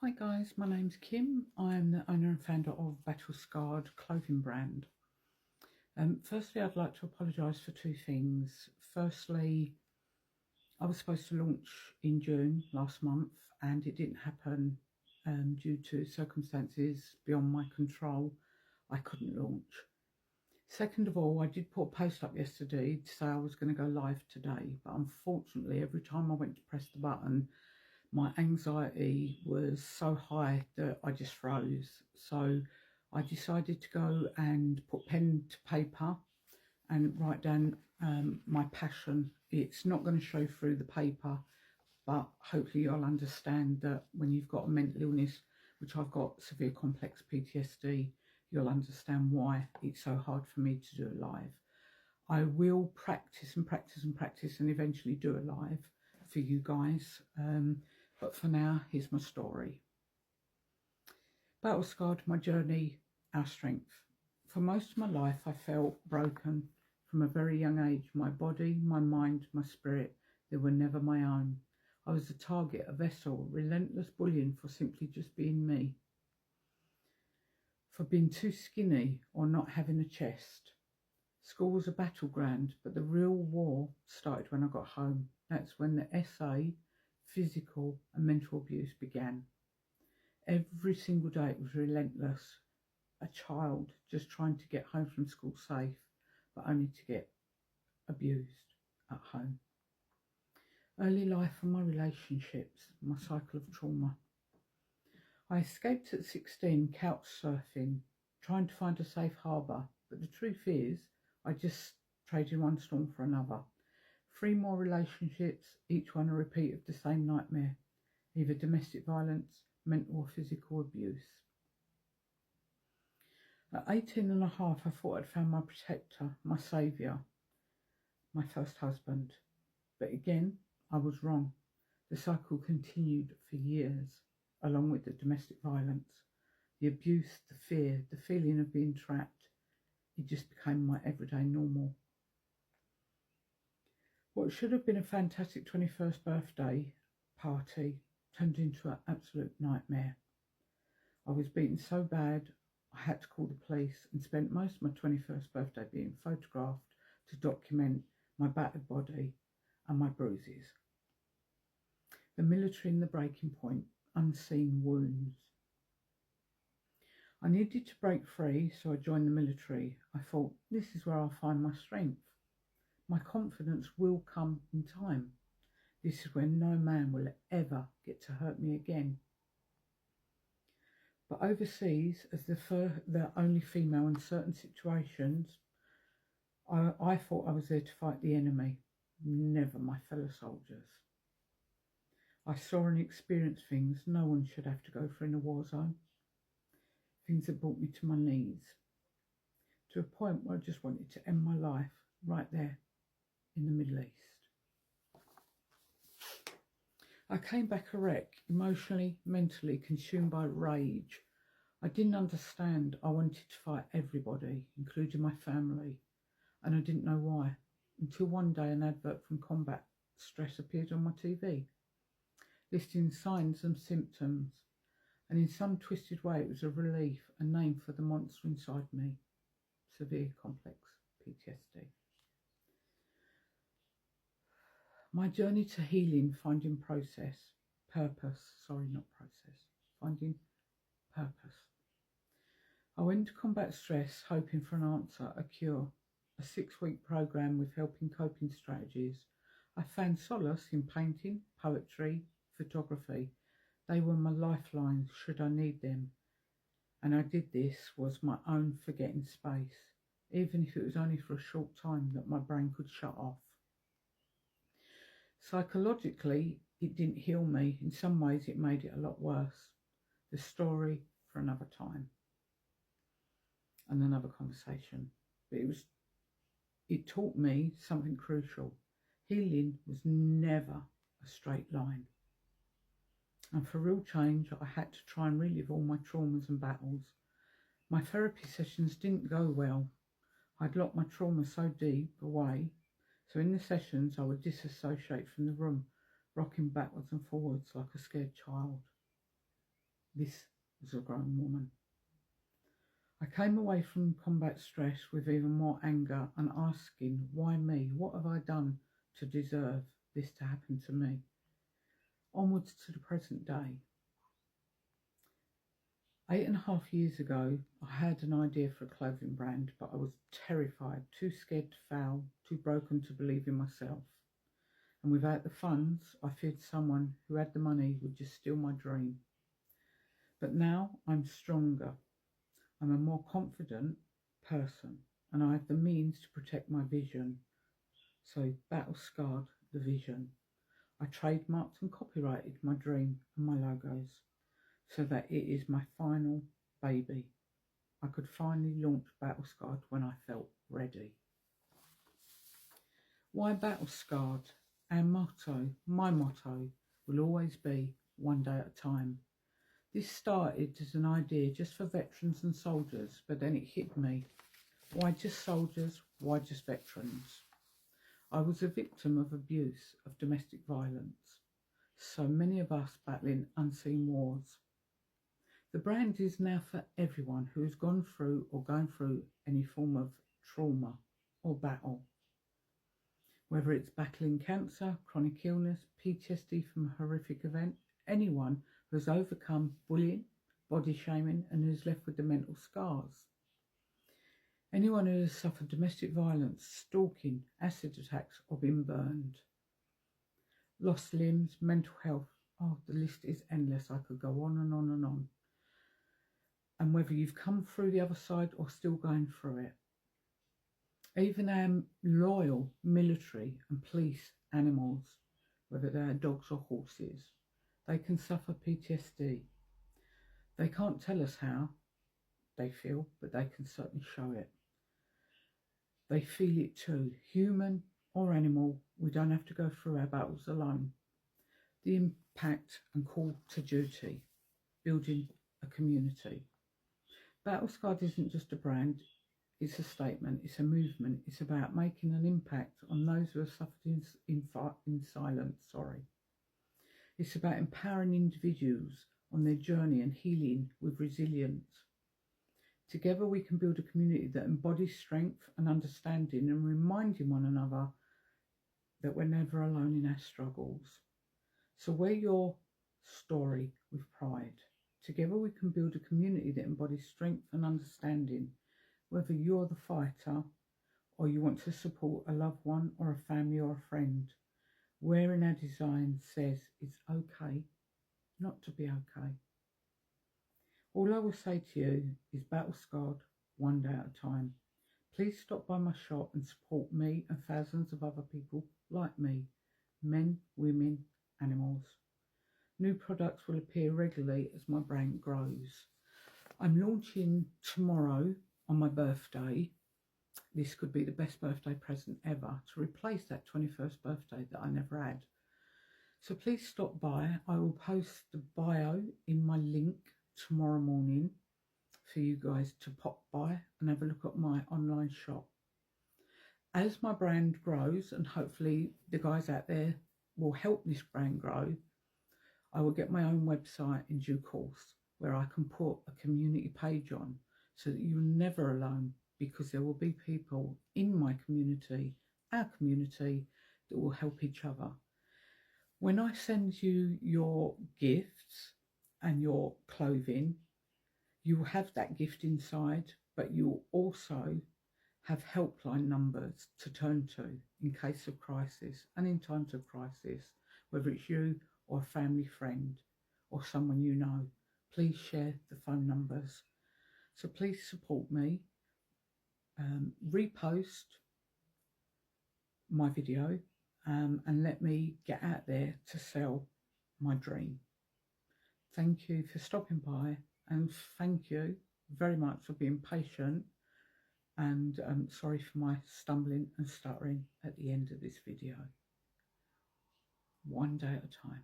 Hi guys, my name's Kim. I'm the owner and founder of Battle Scarred clothing brand. Firstly, I'd like to apologise for two things. Firstly, I was supposed to launch in June last month and it didn't happen due to circumstances beyond my control. I couldn't launch. Second of all, I did put a post up yesterday to say I was going to go live today, but unfortunately every time I went to press the button, my anxiety was so high that I just froze. So I decided to go and put pen to paper and write down my passion. It's not going to show through the paper, but hopefully you'll understand that when you've got a mental illness, which I've got severe complex PTSD, you'll understand why it's so hard for me to do it live. I will practice and practice and practice and eventually do it live for you guys. But for now, here's my story. Battle Scarred, my journey, our strength. For most of my life, I felt broken from a very young age. My body, my mind, my spirit, they were never my own. I was a target, a vessel, relentless bullying for simply just being me. For being too skinny or not having a chest. School was a battleground, but the real war started when I got home. That's when the SA, physical and mental abuse began. Every single day it was relentless. A child just trying to get home from school safe, but only to get abused at home. Early life and my relationships, my cycle of trauma. I escaped at 16 couch surfing, trying to find a safe harbour, but the truth is I just traded one storm for another. 3 more relationships, each one a repeat of the same nightmare, either domestic violence, mental or physical abuse. At 18 and a half, I thought I'd found my protector, my saviour, my first husband. But again, I was wrong. The cycle continued for years, along with the domestic violence, the abuse, the fear, the feeling of being trapped. It just became my everyday normal. What should have been a fantastic 21st birthday party turned into an absolute nightmare. I was beaten so bad I had to call the police and spent most of my 21st birthday being photographed to document my battered body and my bruises. The military in the breaking point, unseen wounds. I needed to break free, so I joined the military. I thought, this is where I'll find my strength. My confidence will come in time. This is when no man will ever get to hurt me again. But overseas, as the only female in certain situations, I thought I was there to fight the enemy, never my fellow soldiers. I saw and experienced things no one should have to go through in a war zone. Things that brought me to my knees, to a point where I just wanted to end my life right there in the Middle East. I came back a wreck, emotionally, mentally, consumed by rage. I didn't understand. I wanted to fight everybody, including my family, and I didn't know why, until one day an advert from Combat Stress appeared on my TV, listing signs and symptoms, and in some twisted way it was a relief, a name for the monster inside me, severe complex PTSD. My journey to healing, finding finding purpose. I went to Combat Stress hoping for an answer, a cure, a 6-week program with helping coping strategies. I found solace in painting, poetry, photography. They were my lifelines should I need them. And I did this was my own forgetting space, even if it was only for a short time that my brain could shut off. Psychologically, it didn't heal me. In some ways, it made it a lot worse. The story for another time and another conversation. But it taught me something crucial. Healing was never a straight line. And for real change, I had to try and relive all my traumas and battles. My therapy sessions didn't go well. I'd locked my trauma so deep away. So in the sessions, I would disassociate from the room, rocking backwards and forwards like a scared child. This was a grown woman. I came away from combat stress with even more anger and asking, why me? What have I done to deserve this to happen to me? Onwards to the present day. 8.5 years ago, I had an idea for a clothing brand, but I was terrified, too scared to fail, too broken to believe in myself. And without the funds, I feared someone who had the money would just steal my dream. But now I'm stronger. I'm a more confident person, and I have the means to protect my vision. So, battle scarred the vision. I trademarked and copyrighted my dream and my logos, so that it is my final baby. I could finally launch Battle Scarred when I felt ready. Why Battle Scarred? Our motto, my motto, will always be one day at a time. This started as an idea just for veterans and soldiers, but then it hit me. Why just soldiers? Why just veterans? I was a victim of abuse, of domestic violence. So many of us battling unseen wars. The brand is now for everyone who has gone through or going through any form of trauma or battle. Whether it's battling cancer, chronic illness, PTSD from a horrific event, anyone who has overcome bullying, body shaming and who's left with the mental scars. Anyone who has suffered domestic violence, stalking, acid attacks or been burned. Lost limbs, mental health, oh, the list is endless. I could go on and on and on. And whether you've come through the other side or still going through it. Even our loyal military and police animals, whether they're dogs or horses, they can suffer PTSD. They can't tell us how they feel, but they can certainly show it. They feel it too, human or animal. We don't have to go through our battles alone. The impact and call to duty, building a community. Battle Scarred isn't just a brand, it's a statement, it's a movement, it's about making an impact on those who have suffered in silence. It's about empowering individuals on their journey and healing with resilience. Together we can build a community that embodies strength and understanding and reminding one another that we're never alone in our struggles. So wear your story with pride. Together we can build a community that embodies strength and understanding, whether you're the fighter or you want to support a loved one or a family or a friend. Wearing our design says it's okay not to be okay. All I will say to you is battle scarred one day at a time. Please stop by my shop and support me and thousands of other people like me, men, women, animals. New products will appear regularly as my brand grows. I'm launching tomorrow on my birthday. This could be the best birthday present ever to replace that 21st birthday that I never had. So please stop by. I will post the bio in my link tomorrow morning for you guys to pop by and have a look at my online shop. As my brand grows, and hopefully the guys out there will help this brand grow, I will get my own website in due course where I can put a community page on so that you're never alone, because there will be people in my community, our community, that will help each other. When I send you your gifts and your clothing, you will have that gift inside, but you'll also have helpline numbers to turn to in case of crisis and in times of crisis, whether it's you or a family friend or someone you know. Please share the phone numbers. So please support me. Repost my video and let me get out there to sell my dream. Thank you for stopping by, and thank you very much for being patient, and sorry for my stumbling and stuttering at the end of this video. One day at a time.